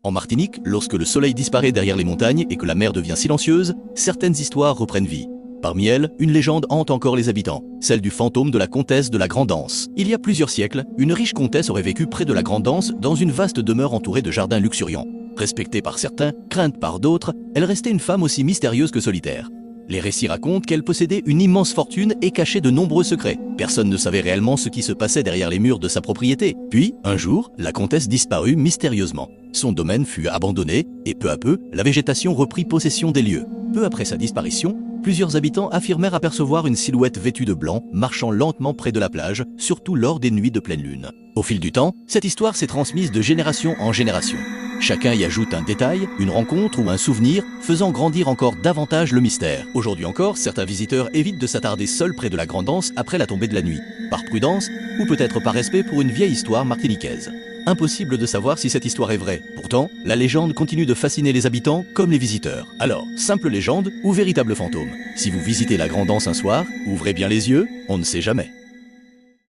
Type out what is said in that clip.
En Martinique, lorsque le soleil disparaît derrière les montagnes et que la mer devient silencieuse, certaines histoires reprennent vie. Parmi elles, une légende hante encore les habitants, celle du fantôme de la comtesse de la Grande-Anse. Il y a plusieurs siècles, une riche comtesse aurait vécu près de la Grande-Anse dans une vaste demeure entourée de jardins luxuriants. Respectée par certains, crainte par d'autres, elle restait une femme aussi mystérieuse que solitaire. Les récits racontent qu'elle possédait une immense fortune et cachait de nombreux secrets. Personne ne savait réellement ce qui se passait derrière les murs de sa propriété. Puis, un jour, la comtesse disparut mystérieusement. Son domaine fut abandonné et peu à peu, la végétation reprit possession des lieux. Peu après sa disparition, plusieurs habitants affirmèrent apercevoir une silhouette vêtue de blanc marchant lentement près de la plage, surtout lors des nuits de pleine lune. Au fil du temps, cette histoire s'est transmise de génération en génération. Chacun y ajoute un détail, une rencontre ou un souvenir, faisant grandir encore davantage le mystère. Aujourd'hui encore, certains visiteurs évitent de s'attarder seuls près de la Grande-Anse après la tombée de la nuit, par prudence ou peut-être par respect pour une vieille histoire martiniquaise. Impossible de savoir si cette histoire est vraie. Pourtant, la légende continue de fasciner les habitants comme les visiteurs. Alors, simple légende ou véritable fantôme? Si vous visitez la Grande-Anse un soir, ouvrez bien les yeux, on ne sait jamais.